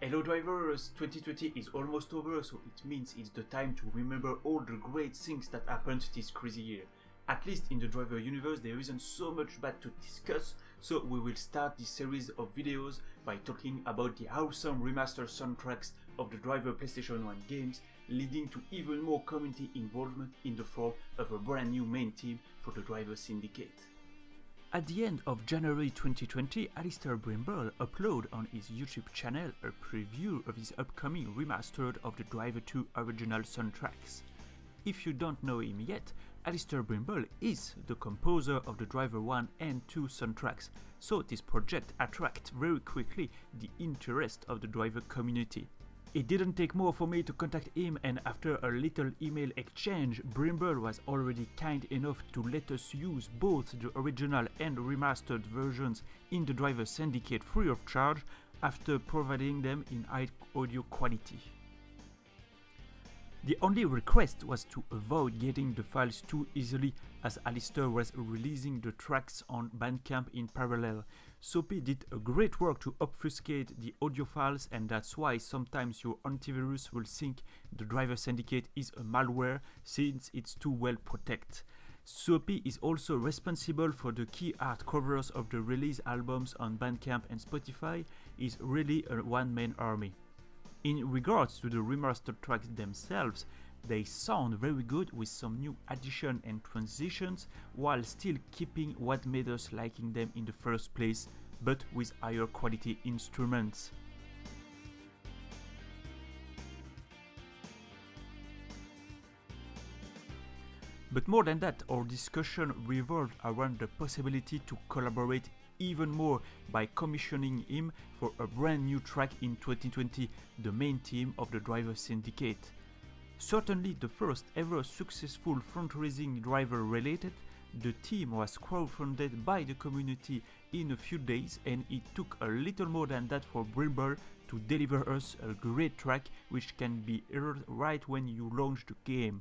Hello drivers, 2020 is almost over, so it means it's the time to remember all the great things that happened this crazy year. At least in the driver universe there isn't so much bad to discuss, so we will start this series of videos by talking about the awesome remastered soundtracks of the driver PlayStation 1 games, leading to even more community involvement in the form of a brand new main team for the driver Syndicate. At the end of January 2020, Allister Brimble uploaded on his YouTube channel a preview of his upcoming remastered of the Driver 2 original soundtracks. If you don't know him yet, Allister Brimble is the composer of the Driver 1 and 2 soundtracks, so this project attracted very quickly the interest of the driver community. It didn't take more for me to contact him, and after a little email exchange, Brimble was already kind enough to let us use both the original and remastered versions in the Driver Syndicate free of charge after providing them in high audio quality. The only request was to avoid getting the files too easily, as Allister was releasing the tracks on Bandcamp in parallel. Soapy did a great work to obfuscate the audio files, and that's why sometimes your antivirus will think the Driver Syndicate is a malware since it's too well protected. Soapy is also responsible for the key art covers of the release albums on Bandcamp and Spotify. Is really a one-man army. In regards to the remastered tracks themselves, they sound very good with some new additions and transitions, while still keeping what made us liking them in the first place, but with higher quality instruments. But more than that, our discussion revolved around the possibility to collaborate even more by commissioning him for a brand new track in 2020, the main team of the Driver Syndicate. Certainly the first ever successful fundraising driver related, the team was crowdfunded by the community in a few days, and it took a little more than that for Brimble to deliver us a great track which can be heard right when you launch the game.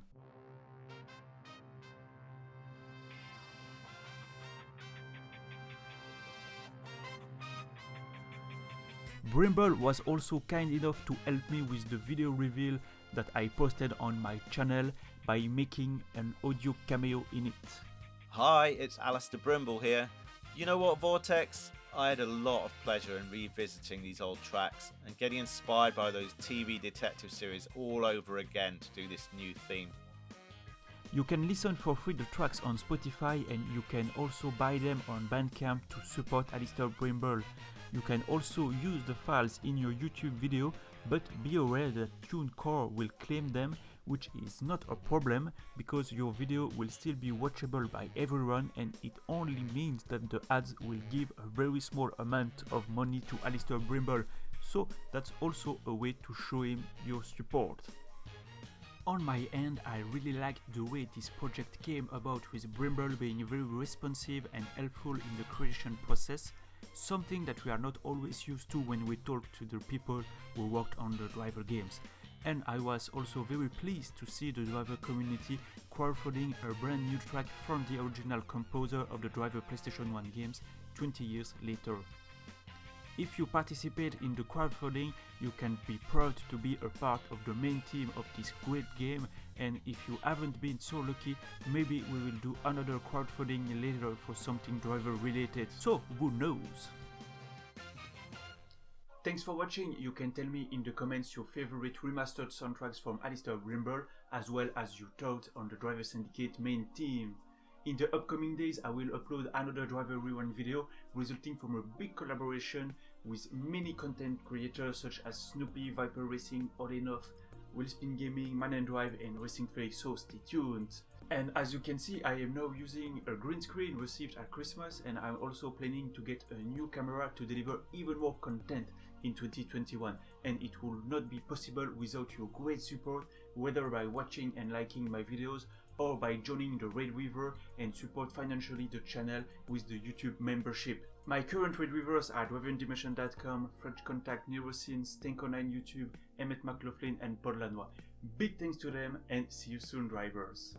Brimble was also kind enough to help me with the video reveal that I posted on my channel by making an audio cameo in it. Hi, it's Allister Brimble here. You know what, Vortex? I had a lot of pleasure in revisiting these old tracks and getting inspired by those TV detective series all over again to do this new theme. You can listen for free the tracks on Spotify, and you can also buy them on Bandcamp to support Allister Brimble. You can also use the files in your YouTube video, but be aware that TuneCore will claim them, which is not a problem because your video will still be watchable by everyone, and it only means that the ads will give a very small amount of money to Allister Brimble, so that's also a way to show him your support. On my end, I really liked the way this project came about, with Brimble being very responsive and helpful in the creation process, something that we are not always used to when we talk to the people who worked on the driver games. And I was also very pleased to see the driver community crowdfunding a brand new track from the original composer of the driver PlayStation 1 games 20 years later. If you participate in the crowdfunding, you can be proud to be a part of the main team of this great game, and if you haven't been so lucky, maybe we will do another crowdfunding later for something driver related, so who knows? Thanks for watching. You can tell me in the comments your favorite remastered soundtracks from Allister Brimble, as well as your thoughts on the Driver Syndicate main team. In the upcoming days, I will upload another Driver Rewind video resulting from a big collaboration with many content creators such as Snoopy, Viper Racing, Olenov, Wheelspin Gaming, Man and Drive, and Racing Freak, so stay tuned. And as you can see, I am now using a green screen received at Christmas, and I'm also planning to get a new camera to deliver even more content in 2021, and it will not be possible without your great support, whether by watching and liking my videos or by joining the Red Weaver and support financially the channel with the YouTube membership. My current Red Weavers are drivendimension.com, French Contact, Neuroscenes, Stanko9 YouTube, Emmett McLaughlin and Paul Lanois. Big thanks to them, and see you soon, drivers.